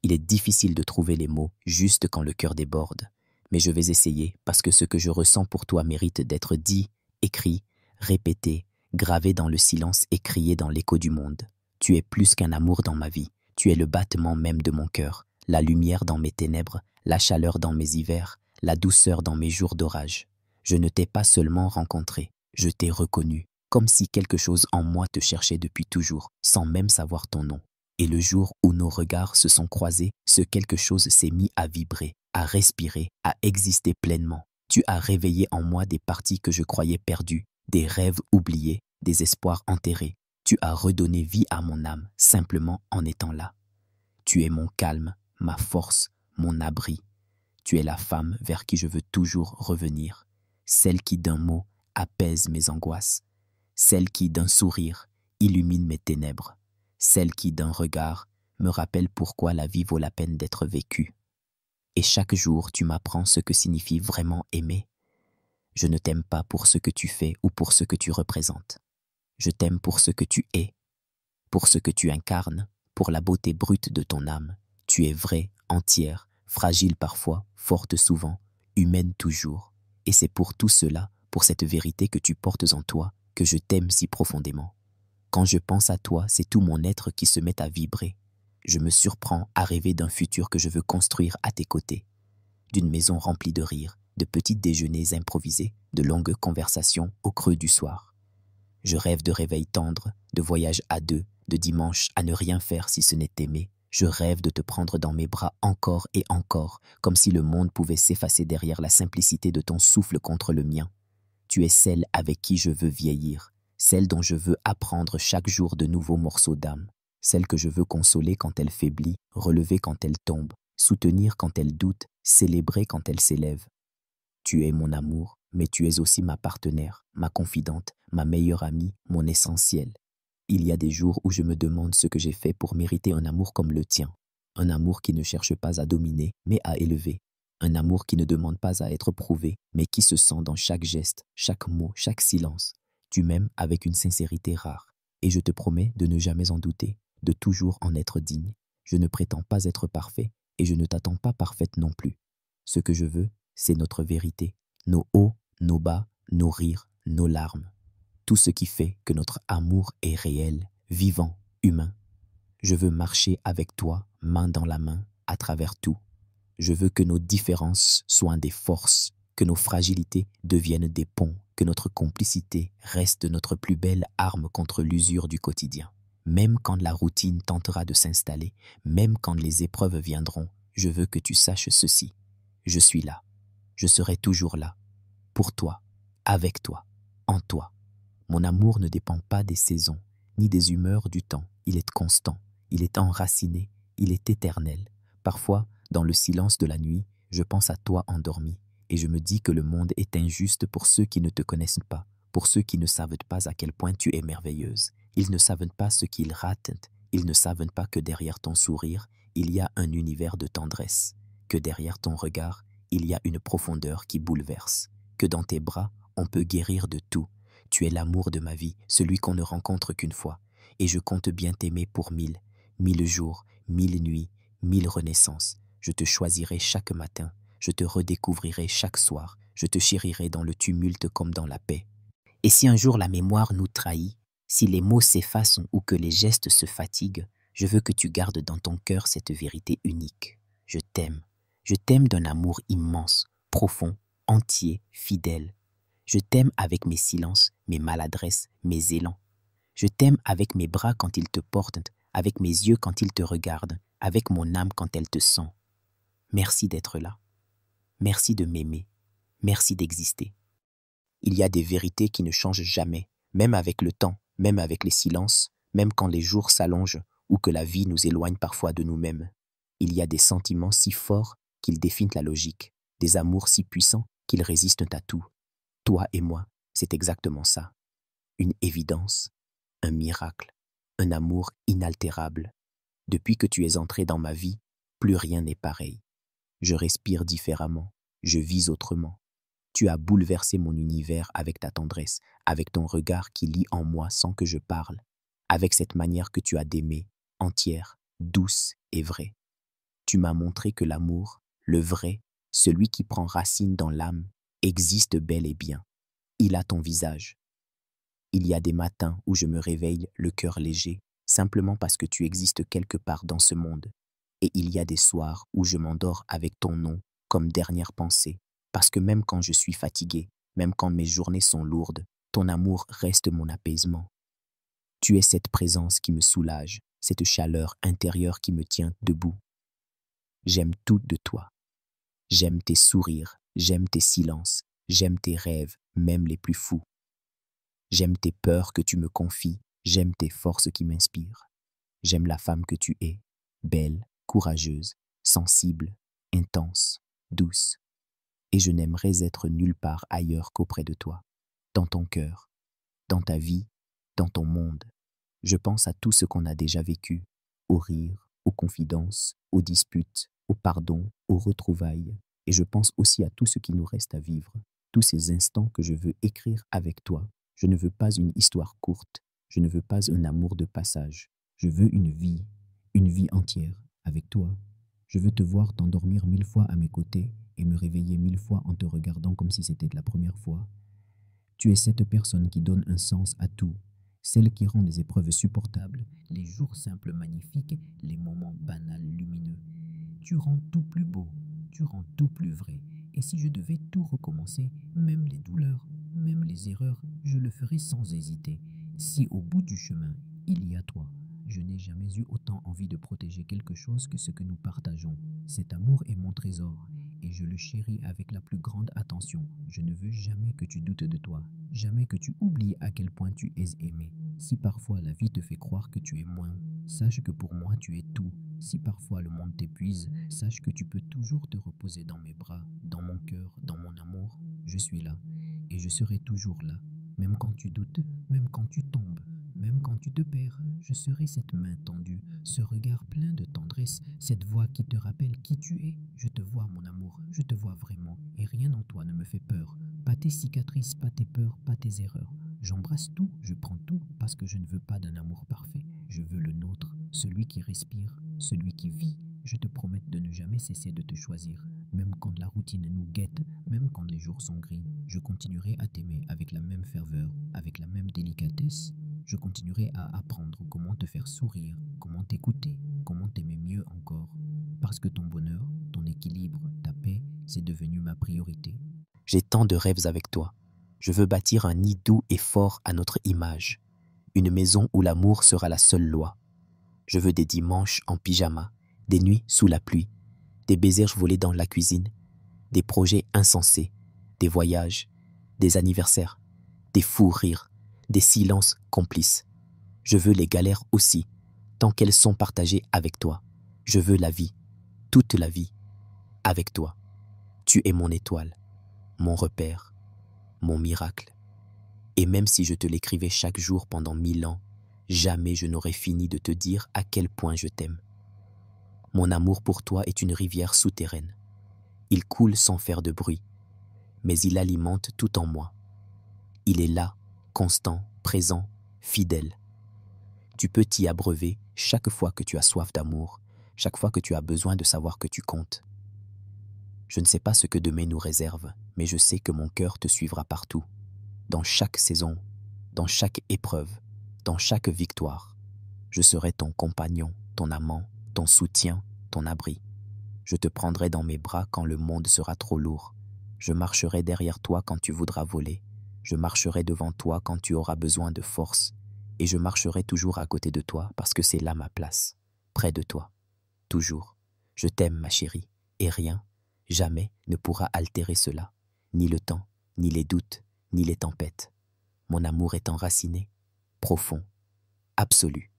Il est difficile de trouver les mots juste quand le cœur déborde. Mais je vais essayer parce que ce que je ressens pour toi mérite d'être dit, écrit, répété, gravé dans le silence et crié dans l'écho du monde. Tu es plus qu'un amour dans ma vie. Tu es le battement même de mon cœur, la lumière dans mes ténèbres, la chaleur dans mes hivers, la douceur dans mes jours d'orage. Je ne t'ai pas seulement rencontré, je t'ai reconnu, comme si quelque chose en moi te cherchait depuis toujours, sans même savoir ton nom. Et le jour où nos regards se sont croisés, ce quelque chose s'est mis à vibrer, à respirer, à exister pleinement. Tu as réveillé en moi des parties que je croyais perdues, des rêves oubliés, des espoirs enterrés. Tu as redonné vie à mon âme, simplement en étant là. Tu es mon calme, ma force, mon abri. Tu es la femme vers qui je veux toujours revenir, celle qui d'un mot apaise mes angoisses, celle qui d'un sourire illumine mes ténèbres, celle qui d'un regard me rappelle pourquoi la vie vaut la peine d'être vécue. Et chaque jour, tu m'apprends ce que signifie vraiment aimer. Je ne t'aime pas pour ce que tu fais ou pour ce que tu représentes. Je t'aime pour ce que tu es, pour ce que tu incarnes, pour la beauté brute de ton âme. Tu es vraie, entière, fragile parfois, forte souvent, humaine toujours. Et c'est pour tout cela, pour cette vérité que tu portes en toi, que je t'aime si profondément. Quand je pense à toi, c'est tout mon être qui se met à vibrer. Je me surprends à rêver d'un futur que je veux construire à tes côtés. D'une maison remplie de rires, de petits déjeuners improvisés, de longues conversations au creux du soir. Je rêve de réveils tendres, de voyages à deux, de dimanches à ne rien faire si ce n'est t'aimer. Je rêve de te prendre dans mes bras encore et encore, comme si le monde pouvait s'effacer derrière la simplicité de ton souffle contre le mien. Tu es celle avec qui je veux vieillir, celle dont je veux apprendre chaque jour de nouveaux morceaux d'âme, celle que je veux consoler quand elle faiblit, relever quand elle tombe, soutenir quand elle doute, célébrer quand elle s'élève. Tu es mon amour, mais tu es aussi ma partenaire, ma confidente, ma meilleure amie, mon essentiel. Il y a des jours où je me demande ce que j'ai fait pour mériter un amour comme le tien. Un amour qui ne cherche pas à dominer, mais à élever. Un amour qui ne demande pas à être prouvé, mais qui se sent dans chaque geste, chaque mot, chaque silence. Tu m'aimes avec une sincérité rare. Et je te promets de ne jamais en douter, de toujours en être digne. Je ne prétends pas être parfait, et je ne t'attends pas parfaite non plus. Ce que je veux, c'est notre vérité, nos hauts, nos bas, nos rires, nos larmes. Tout ce qui fait que notre amour est réel, vivant, humain. Je veux marcher avec toi, main dans la main, à travers tout. Je veux que nos différences soient des forces, que nos fragilités deviennent des ponts, que notre complicité reste notre plus belle arme contre l'usure du quotidien. Même quand la routine tentera de s'installer, même quand les épreuves viendront, je veux que tu saches ceci. Je suis là. Je serai toujours là. Pour toi, avec toi, en toi. Mon amour ne dépend pas des saisons, ni des humeurs du temps. Il est constant, il est enraciné, il est éternel. Parfois, dans le silence de la nuit, je pense à toi endormi, et je me dis que le monde est injuste pour ceux qui ne te connaissent pas, pour ceux qui ne savent pas à quel point tu es merveilleuse. Ils ne savent pas ce qu'ils ratent, ils ne savent pas que derrière ton sourire, il y a un univers de tendresse, que derrière ton regard, il y a une profondeur qui bouleverse, que dans tes bras, on peut guérir de tout. Tu es l'amour de ma vie, celui qu'on ne rencontre qu'une fois, et je compte bien t'aimer pour 1000, 1000 jours, 1000 nuits, 1000 renaissances. Je te choisirai chaque matin, je te redécouvrirai chaque soir, je te chérirai dans le tumulte comme dans la paix. Et si un jour la mémoire nous trahit, si les mots s'effacent ou que les gestes se fatiguent, je veux que tu gardes dans ton cœur cette vérité unique. Je t'aime. Je t'aime d'un amour immense, profond, entier, fidèle. Je t'aime avec mes silences, mes maladresses, mes élans. Je t'aime avec mes bras quand ils te portent, avec mes yeux quand ils te regardent, avec mon âme quand elle te sent. Merci d'être là. Merci de m'aimer. Merci d'exister. Il y a des vérités qui ne changent jamais, même avec le temps, même avec les silences, même quand les jours s'allongent ou que la vie nous éloigne parfois de nous-mêmes. Il y a des sentiments si forts qu'ils défient la logique, des amours si puissants qu'ils résistent à tout. Toi et moi, c'est exactement ça. Une évidence, un miracle, un amour inaltérable. Depuis que tu es entré dans ma vie, plus rien n'est pareil. Je respire différemment, je vis autrement. Tu as bouleversé mon univers avec ta tendresse, avec ton regard qui lit en moi sans que je parle, avec cette manière que tu as d'aimer, entière, douce et vraie. Tu m'as montré que l'amour, le vrai, celui qui prend racine dans l'âme, existe bel et bien. Il a ton visage. Il y a des matins où je me réveille le cœur léger, simplement parce que tu existes quelque part dans ce monde. Et il y a des soirs où je m'endors avec ton nom comme dernière pensée, parce que même quand je suis fatigué, même quand mes journées sont lourdes, ton amour reste mon apaisement. Tu es cette présence qui me soulage, cette chaleur intérieure qui me tient debout. J'aime tout de toi. J'aime tes sourires, j'aime tes silences, j'aime tes rêves, même les plus fous. J'aime tes peurs que tu me confies, j'aime tes forces qui m'inspirent. J'aime la femme que tu es, belle, courageuse, sensible, intense, douce. Et je n'aimerais être nulle part ailleurs qu'auprès de toi, dans ton cœur, dans ta vie, dans ton monde. Je pense à tout ce qu'on a déjà vécu, aux rires, aux confidences, aux disputes, aux pardons, aux retrouvailles. Et je pense aussi à tout ce qui nous reste à vivre, tous ces instants que je veux écrire avec toi. Je ne veux pas une histoire courte, je ne veux pas un amour de passage. Je veux une vie entière avec toi. Je veux te voir t'endormir 1000 fois à mes côtés et me réveiller 1000 fois en te regardant comme si c'était la première fois. Tu es cette personne qui donne un sens à tout, celle qui rend les épreuves supportables, les jours simples magnifiques, les moments banals lumineux. Tu rends tout plus beau, tu rends tout plus vrai. Et si je devais tout recommencer, même les douleurs, même les erreurs, je le ferais sans hésiter. Si au bout du chemin, il y a toi, je n'ai jamais eu autant envie de protéger quelque chose que ce que nous partageons. Cet amour est mon trésor et je le chéris avec la plus grande attention. Je ne veux jamais que tu doutes de toi, jamais que tu oublies à quel point tu es aimé. Si parfois la vie te fait croire que tu es moins, sache que pour moi tu es tout. Si parfois le monde t'épuise, sache que tu peux toujours te reposer dans mes bras, dans mon cœur, dans mon amour. Je suis là et je serai toujours là. Même quand tu doutes, même quand tu tombes, même quand tu te perds, je serai cette main tendue, ce regard plein de tendresse, cette voix qui te rappelle qui tu es. Je te vois, mon amour, je te vois vraiment, et rien en toi ne me fait peur. Pas tes cicatrices, pas tes peurs, pas tes erreurs. J'embrasse tout, je prends tout, parce que je ne veux pas d'un amour parfait. Je veux le nôtre, celui qui respire, celui qui vit. Je te promets de ne jamais cesser de te choisir. Même quand la routine nous guette, même quand les jours sont gris, je continuerai à t'aimer avec la même ferveur, avec la même délicatesse. Je continuerai à apprendre comment te faire sourire, comment t'écouter, comment t'aimer mieux encore. Parce que ton bonheur, ton équilibre, ta paix, c'est devenu ma priorité. J'ai tant de rêves avec toi. Je veux bâtir un nid doux et fort à notre image. Une maison où l'amour sera la seule loi. Je veux des dimanches en pyjama, des nuits sous la pluie, des baisers volés dans la cuisine, des projets insensés, des voyages, des anniversaires, des fous rires, des silences complices. Je veux les galères aussi, tant qu'elles sont partagées avec toi. Je veux la vie, toute la vie, avec toi. Tu es mon étoile, mon repère, mon miracle. Et même si je te l'écrivais chaque jour pendant 1000 ans, jamais je n'aurais fini de te dire à quel point je t'aime. Mon amour pour toi est une rivière souterraine. Il coule sans faire de bruit, mais il alimente tout en moi. Il est là, constant, présent, fidèle. Tu peux t'y abreuver chaque fois que tu as soif d'amour, chaque fois que tu as besoin de savoir que tu comptes. Je ne sais pas ce que demain nous réserve, mais je sais que mon cœur te suivra partout, dans chaque saison, dans chaque épreuve, dans chaque victoire. Je serai ton compagnon, ton amant, ton soutien, ton abri. Je te prendrai dans mes bras quand le monde sera trop lourd. Je marcherai derrière toi quand tu voudras voler. Je marcherai devant toi quand tu auras besoin de force. Et je marcherai toujours à côté de toi parce que c'est là ma place, près de toi, toujours. Je t'aime, ma chérie, et rien, jamais ne pourra altérer cela, ni le temps, ni les doutes, ni les tempêtes. Mon amour est enraciné, profond, absolu.